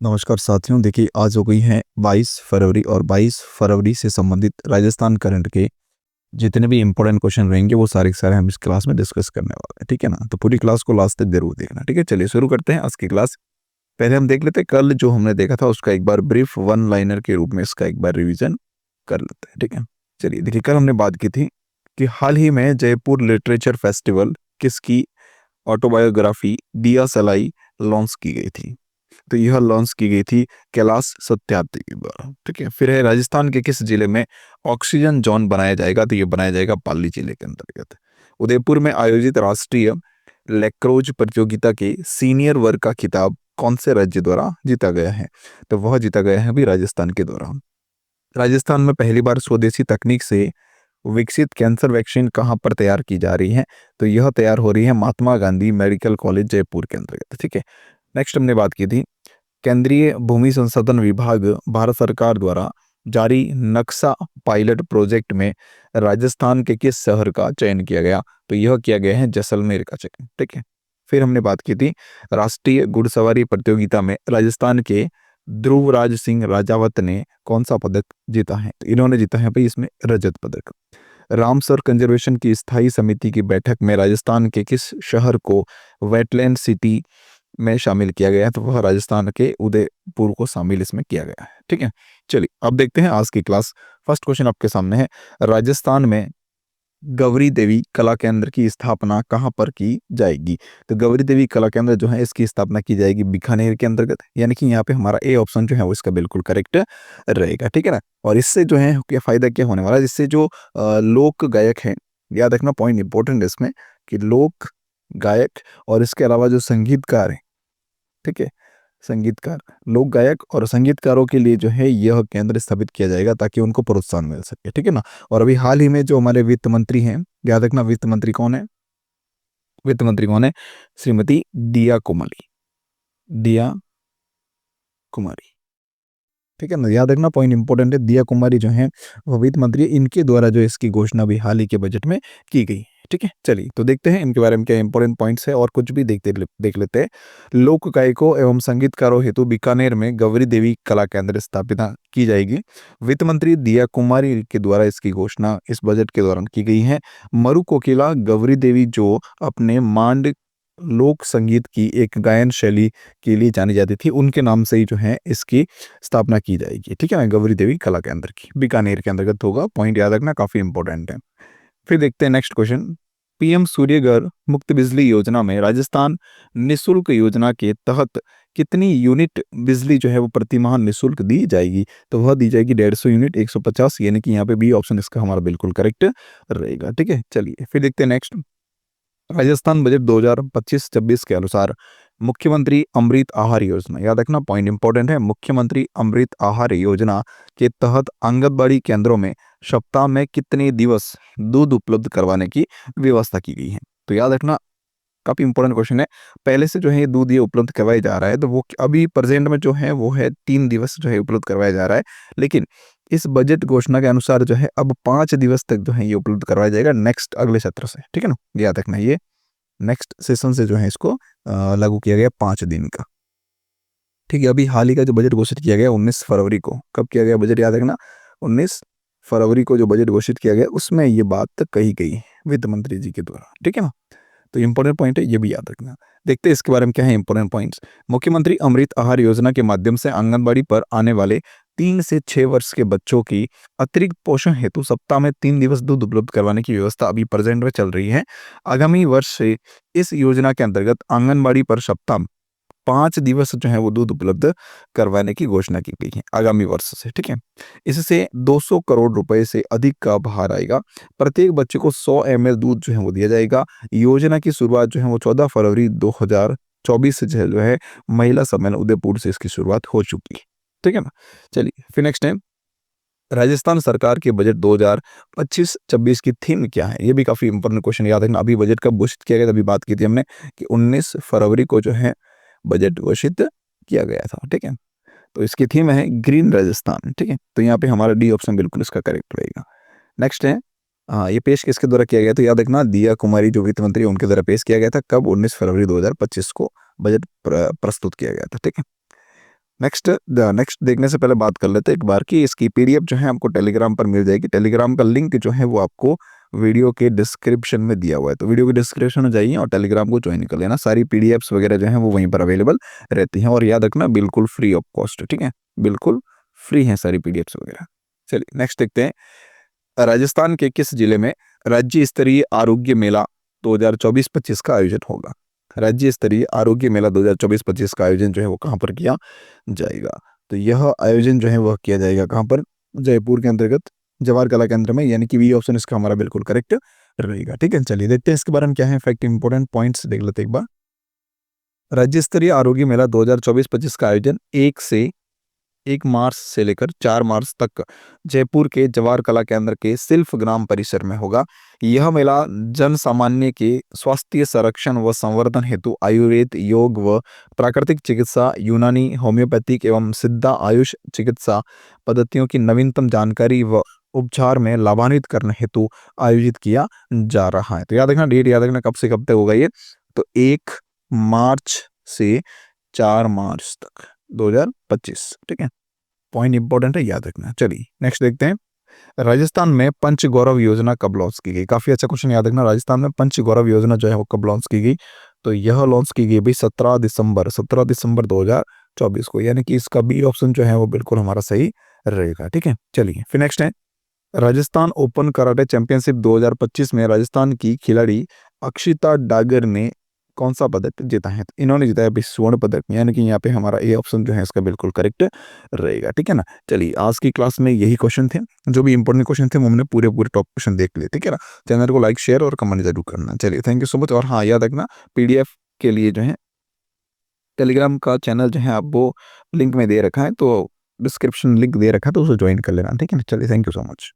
नमस्कार साथियों, देखिए आज हो गई है 22 फरवरी और 22 फरवरी से संबंधित राजस्थान करंट के जितने भी इंपॉर्टेंट क्वेश्चन रहेंगे वो सारे के सारे हम इस क्लास में डिस्कस करने वाले हैं। ठीक है ना, तो पूरी क्लास को लास्ट तक जरूर देखना। ठीक है, चलिए शुरू करते हैं आज की क्लास। पहले हम देख लेते हैं कल जो हमने देखा था उसका एक बार ब्रीफ वन लाइनर के रूप में इसका एक बार रिविजन कर लेते हैं। ठीक है, चलिए देखिए कल हमने बात की थी कि हाल ही में जयपुर लिटरेचर फेस्टिवल किसकी ऑटोबायोग्राफी दिया सलाई लॉन्च की गई थी। तो यह लॉन्च की गई थी कैलाश सत्यार्थी के द्वारा। ठीक है, फिर है राजस्थान के किस जिले में ऑक्सीजन जोन बनाया जाएगा। तो ये बनाया जाएगा पाली जिले के अंतर्गत। उदयपुर में आयोजित राष्ट्रीय लैक्रोज प्रतियोगिता के सीनियर वर्ग का खिताब कौन से राज्य द्वारा जीता गया है। तो वह जीता गया है अभी राजस्थान के द्वारा। राजस्थान में पहली बार स्वदेशी तकनीक से विकसित कैंसर वैक्सीन कहाँ पर तैयार की जा रही है। तो यह तैयार हो रही है महात्मा गांधी मेडिकल कॉलेज जयपुर के अंतर्गत। ठीक है, नेक्स्ट हमने बात की थी केंद्रीय भूमि संसाधन विभाग भारत सरकार द्वारा जारी नक्शा पायलट प्रोजेक्ट में राजस्थान के किस शहर का चयन किया गया। तो यह किया गया है जैसलमेर का चयन। ठीक है, फिर हमने बात की थी राष्ट्रीय घुड़सवारी प्रतियोगिता में राजस्थान के ध्रुवराज सिंह राजावत ने कौन सा पदक जीता है। तो इन्होंने जीता है भाई इसमें रजत पदक। रामसर कंजर्वेशन की स्थायी समिति की बैठक में राजस्थान के किस शहर को वेटलैंड सिटी में शामिल किया गया है। तो वह राजस्थान के उदयपुर को शामिल इसमें किया गया है। ठीक है, चलिए अब देखते हैं आज की क्लास। फर्स्ट क्वेश्चन आपके सामने है, राजस्थान में गौरी देवी कला केंद्र की स्थापना कहाँ पर की जाएगी। तो गौरी देवी कला केंद्र जो है इसकी स्थापना की जाएगी बीकानेर के अंतर्गत। यानी कि यहाँ पे हमारा ए ऑप्शन जो है वो इसका बिल्कुल करेक्ट रहेगा। ठीक है ना, और इससे जो है क्या फायदा क्या होने वाला है, जिससे जो लोक गायक हैं, याद रखना पॉइंट इंपॉर्टेंट है इसमें कि लोक गायक और इसके अलावा जो संगीतकार है, ठीक है, संगीतकार, लोक गायक और संगीतकारों के लिए जो है यह केंद्र स्थापित किया जाएगा ताकि उनको प्रोत्साहन मिल सके। ठीक है ना, और अभी हाल ही में जो हमारे वित्त मंत्री हैं, याद रखना वित्त मंत्री कौन है, वित्त मंत्री कौन है, श्रीमती दिया कुमारी, दिया कुमारी। ठीक है ना, याद रखना पॉइंट इंपॉर्टेंट है, दिया कुमारी जो है वो वित्त मंत्री, इनके द्वारा जो इसकी घोषणा भी हाल ही के बजट में की गई। ठीक है, चलिए तो देखते हैं इनके बारे में क्या इंपॉर्टेंट पॉइंट्स है और कुछ भी देख लेते हैं। लोक गायकों एवं संगीतकारों हेतु बीकानेर में गौरी देवी कला केंद्र स्थापित की जाएगी। वित्त मंत्री दिया कुमारी के द्वारा इसकी घोषणा इस बजट के दौरान की गई है। मरु कोकिला गौरी देवी जो अपने मांड लोक संगीत की एक गायन शैली के लिए जानी जाती थी, उनके नाम से ही जो है इसकी स्थापना की जाएगी। ठीक है ना, गौरी देवी कला केंद्र की बीकानेर के अंतर्गत होगा। पॉइंट याद रखना, काफी इंपॉर्टेंट है। फिर देखते हैं नेक्स्ट क्वेश्चन, पीएम सूर्यघर मुफ्त बिजली योजना में राजस्थान निशुल्क योजना के तहत कितनी यूनिट बिजली जो है वो प्रति माह निशुल्क दी जाएगी। तो वह दी जाएगी 150 यूनिट 150, यानी कि यहाँ पे बी ऑप्शन इसका हमारा बिल्कुल करेक्ट रहेगा। ठीक है, चलिए फिर देखते हैं नेक्स्ट, राजस्थान बजट 2025-26 के अनुसार मुख्यमंत्री अमृत आहार योजना, याद रखना पॉइंट इंपॉर्टेंट है, मुख्यमंत्री अमृत आहार योजना के तहत आंगनबाड़ी केंद्रों में सप्ताह में कितने दिवस दूध उपलब्ध करवाने की व्यवस्था की गई है। तो याद रखना काफी इंपॉर्टेंट क्वेश्चन है। पहले से जो है ये दूध ये उपलब्ध करवाया जा रहा है, तो वो अभी प्रेजेंट में जो है वो है 3 दिवस जो है उपलब्ध करवाया जा रहा है, लेकिन इस बजट घोषणा के अनुसार जो है अब 5 दिवस तक जो है ये उपलब्ध करवाया जाएगा नेक्स्ट अगले सत्र से। ठीक है ना, याद रखना ये नेक्स्ट सेशन से जो है इसको लागू किया गया 5 दिन का। ठीक है, अभी हाल ही का जो बजट घोषित किया गया 19 फरवरी को, कब किया गया बजट याद रखना, 19 फरवरी को जो बजट घोषित किया गया उसमें ये बात कही गई वित्त मंत्री जी के द्वारा। ठीक है ना, तो इंपॉर्टेंट पॉइंट है, ये भी याद रखना। देखते हैं इसके बारे में क्या है इंपॉर्टेंट पॉइंट्स। मुख्यमंत्री अमृत आहार योजना के माध्यम से आंगनबाड़ी पर आने वाले 3 से 6 वर्ष के बच्चों की अतिरिक्त पोषण हेतु सप्ताह में 3 दिवस दूध उपलब्ध करवाने की व्यवस्था अभी प्रेजेंट में चल रही है। आगामी वर्ष से इस योजना के अंतर्गत आंगनबाड़ी पर सप्ताह 5 दिवस जो है वो दूध उपलब्ध करवाने की घोषणा की गई है आगामी वर्ष से। ठीक है, इससे 200 करोड़ रुपए से अधिक का बाहर आएगा। प्रत्येक बच्चे को 100 ml दूध जो है वो दिया जाएगा। योजना की शुरुआत जो है वो 14 फरवरी 2024 से जो है महिला सम्मेलन उदयपुर से इसकी शुरुआत हो चुकी है। ठीक है ना, चलिए फिर नेक्स्ट है, राजस्थान सरकार के बजट 2025-26 की थीम क्या है। ये भी काफी इंपॉर्टेंट क्वेश्चन, याद रखना। अभी बजट कब घोषित किया गया, अभी बात की थी हमने कि 19 फरवरी को जो है बजट घोषित किया गया था। ठीक है, तो इसकी थीम है ग्रीन राजस्थान। ठीक है, तो यहाँ पे हमारा डी ऑप्शन बिल्कुल इसका करेक्ट रहेगा। नेक्स्ट है, ये पेश किसके द्वारा किया गया, तो याद रखना दिया कुमारी जो वित्त मंत्री उनके द्वारा पेश किया गया था, कब, 19 फरवरी 2025 को बजट प्रस्तुत किया गया था। ठीक है, नेक्स्ट देखने से पहले बात कर लेते हैं एक बार कि इसकी पीडीएफ जो है आपको टेलीग्राम पर मिल जाएगी। टेलीग्राम का लिंक जो है वो आपको वीडियो के डिस्क्रिप्शन में दिया हुआ है, तो वीडियो के डिस्क्रिप्शन में जाइए और टेलीग्राम को ज्वाइन कर लेना। सारी पीडीएफ्स वगैरह जो है वो वहीं पर अवेलेबल रहती हैं, और याद रखना बिल्कुल फ्री ऑफ कॉस्ट, ठीक है, बिल्कुल फ्री है सारी पीडीएफ्स वगैरह। चलिए नेक्स्ट देखते हैं, राजस्थान के किस जिले में राज्य स्तरीय आरोग्य मेला 2024-25 का आयोजन होगा। राज्य स्तरीय आरोग्य मेला 2024-25 का आयोजन जो है वो कहाँ पर किया जाएगा। तो यह आयोजन जो है वह किया जाएगा कहाँ पर, जयपुर के अंतर्गत जवाहर कला केंद्र में, यानी कि बी ऑप्शन इसका हमारा बिल्कुल करेक्ट रहेगा। ठीक है, चलिए देखते हैं इसके बारे में क्या है फैक्ट, इंपॉर्टेंट पॉइंट्स देख लेते एक बार। राज्य स्तरीय आरोग्य मेला 2024-25 का आयोजन 1 मार्च से लेकर 4 मार्च तक जयपुर के जवाहर कला केंद्र के सिल्फ ग्राम परिसर में होगा। यह मेला जन सामान्य के स्वास्थ्य संरक्षण व संवर्धन हेतु आयुर्वेद, योग व प्राकृतिक चिकित्सा, यूनानी, होम्योपैथिक एवं सिद्धा आयुष चिकित्सा पद्धतियों की नवीनतम जानकारी व उपचार में लाभान्वित करने हेतु आयोजित किया जा रहा है। तो याद रखना, डेट याद रखना, कब से कब तक होगा ये, तो 1 मार्च से 4 मार्च तक 2025। ठीक है, पॉइंट इंपॉर्टेंट है, याद रखना। चलिए नेक्स्ट देखते हैं, राजस्थान में पंच गौरव योजना कब लॉन्च की गई। काफी अच्छा क्वेश्चन, याद रखना। राजस्थान में पंच गौरव योजना जो है वो कब लॉन्च की गई, तो यह लॉन्च की गई भाई 17 दिसंबर 2024 को, यानी कि इसका बी ऑप्शन जो है वो बिल्कुल हमारा सही रहेगा। ठीक है, चलिए फिर नेक्स्ट है, राजस्थान ओपन कराटे चैंपियनशिप 2025 में राजस्थान की खिलाड़ी अक्षिता डागर ने कौन सा पदक जीता है। तो इन्होंने जीता है अभी स्वर्ण पदक, यानी कि यहाँ पे हमारा ए ऑप्शन जो है इसका बिल्कुल करेक्ट रहेगा। ठीक है ना, चलिए आज की क्लास में यही क्वेश्चन थे, जो भी इंपॉर्टेंट क्वेश्चन थे वो हमने पूरे टॉप क्वेश्चन देख लिए। ठीक है ना, चैनल को लाइक, शेयर और कमेंट जरूर करना। चलिए थैंक यू सो मच, और हाँ याद रखना पीडीएफ के लिए जो है टेलीग्राम का चैनल जो है आप वो लिंक में दे रखा है, तो डिस्क्रिप्शन लिंक दे रखा है, तो उसे ज्वाइन कर लेना। ठीक है ना, चलिए थैंक यू सो मच।